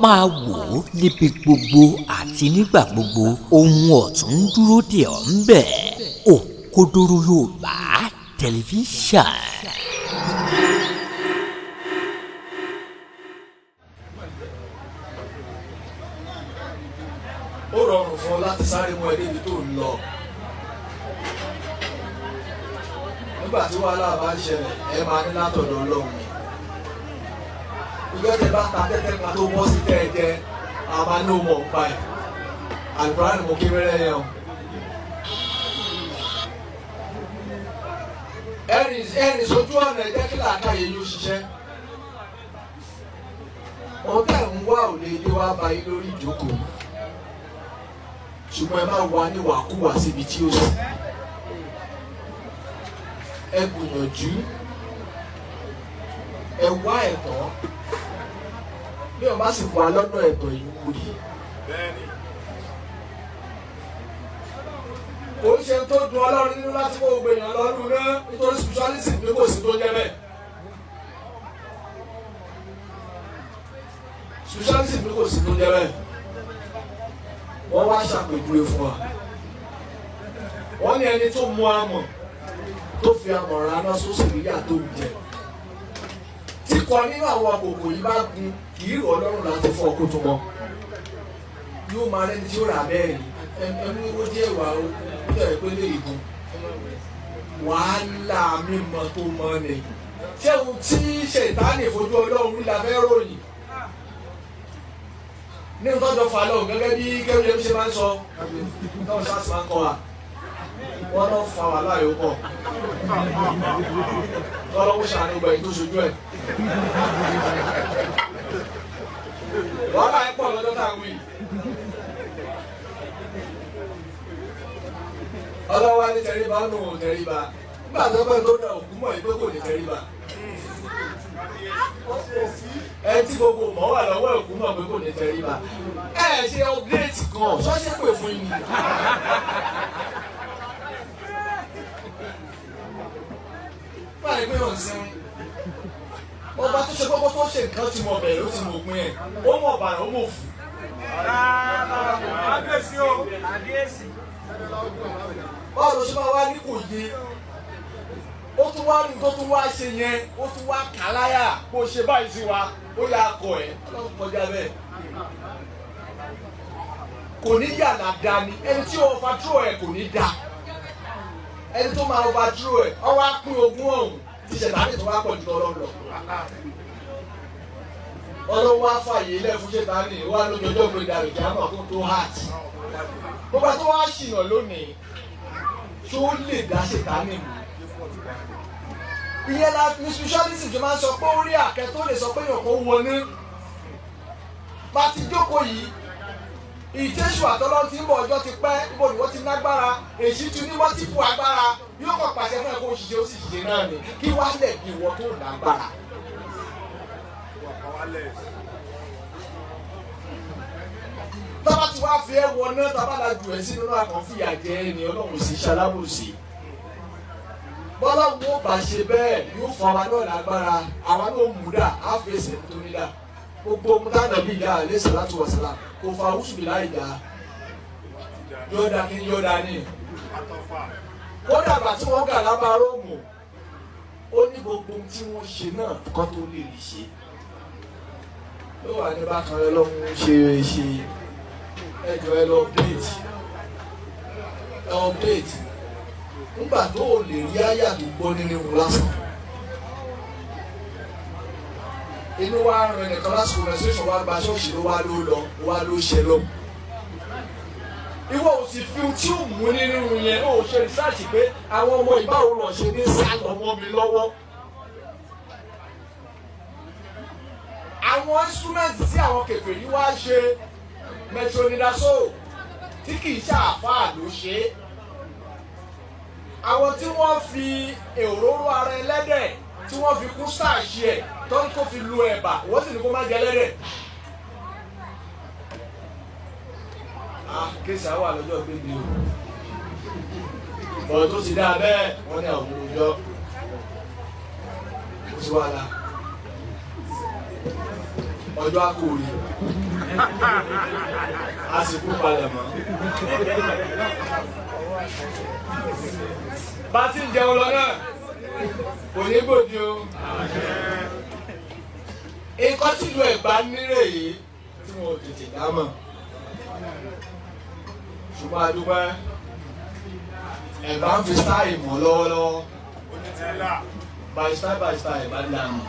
máa wò ó níbi gbogbo àti nígbà gbogbo ohun ọ̀tún ń dúró dè ọ́ ń bẹ̀. Òkodoro Yorùbá tẹlifíṣàn. ó rọrùn fún ọ láti sáré mú ẹ débi tó ń lọ nígbà tí wàhálà bá ń ṣẹlẹ̀ ẹ máa ní látọ̀dọ̀ Ọlọ́run ni ìjọ tẹ bá ta tẹ́tẹ́ kan tó bọ́ sí tẹ́ẹ̀jẹ́ a máa ní ọmọ ọ̀pá ẹ̀ àlùkùránì mo kéré yẹn o ẹ̀rìn sójú ọ̀nà ẹ̀jẹ̀ kí làákàyè yóò ṣiṣẹ́ ọ̀tẹ̀ ń wá ò lè dé wá ba yín lórí ìjókòó ṣùgbọ́n ẹ máa wà ní wàkúwà síbi tí ó sì ẹ gbìyànjú ẹ wá ẹ̀tọ́ bí o bá sì wà lọ́nà ẹ̀tọ́ yìí wúri kò ń ṣe tó dùn Ọlọ́run nínú láti kó gbogbo èèyàn lọ́dún náà nítorí spiritualism ní kò sí tó jẹ́ bẹ́ẹ̀ spiritualism ní kò sí tó jẹ́ bẹ́ẹ̀ wọ́n wá ṣàpèjúwe fún wa wọ́n ní ẹni tó mú amọ̀ tó fi amọ̀ raná sósì níyà tó ń jẹ tí kan nínú àwọn àkókò yìí bá gun kì í rọ̀ lọ́rùn láti fọ́ ọkọ̀ tó mọ́ yóò máa rẹ́ni tí ó rà bẹ́ẹ̀ ni ẹnu ó jẹ́ ìwà ó jẹ́ ìpele ìgùn wàhálà mímọ tó mọ́ ni ṣé ohun tí ṣètánì fojú Ọlọ́run rí la fẹ́ ròyìn ní ìtọ́jọ́ falọ̀ gẹ́gẹ́ bí kẹ́wìlẹ́ ṣe máa ń sọ táwọn sáàsì máa ń kọ́ wa wọ́n lọ fa wàhálà yóò pọ̀ lọ́lọ́wọ́ ṣàánú gbẹ̀ tó ṣojú ẹ̀ wàhálà ẹ̀ pọ̀ lọ́jọ́ tá à ń wí ọlọ́wọ́ ní tẹríba nù tẹríba nígbà tó pẹ́ tó dà òkú mọ̀ ìgbé kò ní tẹríba ẹ tí gbogbo mọ́ wà lọ́wọ́ ẹ̀kú náà pé kò ní tẹríba ẹ ṣe ọ̀gírẹ́tì kan ṣọ́ṣẹ́ pè fún yín. báyìí pé ò ń sinmi ọba tó ṣe gbogbo tó ṣe nǹkan tí mo bẹ̀rẹ̀ ó ti mọ̀ pín ẹ̀ ó mọ̀ bàrà ó mọ̀ fún. báwo ló ṣe máa wá ní kò yé ó tún wá ní tó tún wá ṣe yẹn ó tún wá kà láyà bó ṣe báyìí sí wa ó yà á kọ ẹ ọlọ́run kọjá bẹ́ẹ̀ kò ní yàrá dání ẹni tí ó overthrow ẹ kò ní dá ẹni tó máa overthrow ẹ ọwọ́ á pín ogún ọ̀hún ti ṣẹ̀dá ní tó wá pọ̀ jù lọ́rọ̀ lọ ọlọ́run wá fàyè ilẹ̀ fún ṣẹ̀dá ní wà lójoojọ́ pé dàrú kí á mọ̀ kó tó hàt gbogbo tó wá ṣìnà lónìí tó lè dá ṣẹ̀dá ní mú ìyẹn la ní spiritualism tó máa ń sọ pé ó rí àkẹ́ tó lè sọ pé èèyàn kò wọnú bá ti jókòó yìí ìtẹ́sù àtọ́lọ́ ti ń bọ̀ ọjọ́ ti pẹ́ ibo ni wọ́n ti nágbára èyí ti ní wọ́n ti kú agbára yóò kàn pàṣẹ fún ẹ̀ kó ṣiṣẹ́ ó sì ṣiṣẹ́ náà ni kí wá lẹ̀ bí ìwọ tó nágbára. tábà tí wàá fi ẹ́ wọ náà tábà la jù ẹ́ sínú náà kàn fìyà jẹ ẹ́ ni Ọlọ́run sì ṣalábòsí bọ́lá wo bá ṣe bẹ́ẹ̀ yóò fọ àwa náà lágbára àwa náà mú dà á fèsì nítorí dà gbogbo mutana bíi ìyá alẹ́ sàlátù wàsálà kò fa awúsùbí láì dá yọ̀ọ̀dà kí yọ̀ọ̀dà ní. kódà bá tí wọ́n gà lábá róòmù ó ní gbogbo tí wọ́n ṣe náà kọ́ tó lè rí ṣe. ló wà ní bákan ẹ lọ́mú ṣe ẹjọ́ ẹ lọ update nígbà tó o lè rí àyà tó gbọ́ nínú ìwò lásán. inú wa ń rìn nìkan lásìkò menstruation wa gba ṣọ́ọ̀ṣì ló wá ló ṣe lọ. ìwọ ò sì fi ohun tí ò mú nínú yẹn ó ṣe research pé àwọn ọmọ ìbáwò lọ ṣe ní sálọ ọmọ mi lọ́wọ́. àwọn instrument tí àwọn kèfèrí wá ṣe metronidazole tí kì í ṣàfáà ló ṣe é. àwọn tí wọ́n fi òróró ara ẹlẹ́dẹ̀ tí wọ́n fi kún starch ẹ̀ tó ń kó fi lu ẹ̀bà wọ́n sì ní kó má jẹ ẹlẹ́dẹ̀. kéésì àwọn àlọ́jọ́ gbégbé o ọ̀rọ̀ tó ti dáa bẹ́ẹ̀ wọ́n ní àwọn olùjọ́ kó sí wàhálà ọjọ́ àkórí àsìkò palẹ̀ mọ́. bá ti ń jẹun lọ náà kò ní gbòdì o. nǹkan tí ìlú Ẹ̀gbá nírè yìí tí wọn ò tètè dá mọ̀ ṣùgbọ́n a dúpẹ́ Ẹ̀gbá ń fi stáì mọ́ lọ́wọ́lọ́wọ́ by style Ẹ̀gbá dá mọ̀.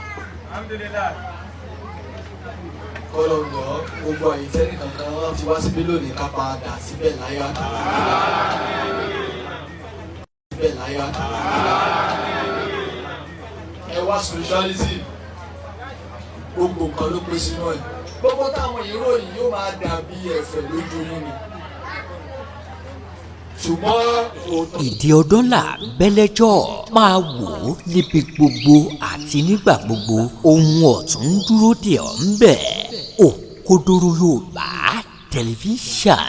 kọ́lọ̀ ń lọ gbogbo àyètẹ́nì kankan wọn ti wá síbí lónìí ká padà síbẹ̀ láyọ̀ síbẹ̀ láyọ̀ ẹ wá spiritualism gbogbo nǹkan ló pé sínú ẹ̀ gbogbo táwọn ìròyìn yóò máa dàbí ẹ̀fẹ̀ lójú yín ni ṣùgbọ́n ìdí ọdún là bẹ́lẹ́jọ́ máa wò ó níbi gbogbo àti nígbà gbogbo ohun ọ̀tún ń dúró dè ọ́ ń bẹ̀ Òkodoro Yorùbá tẹlifíṣàn.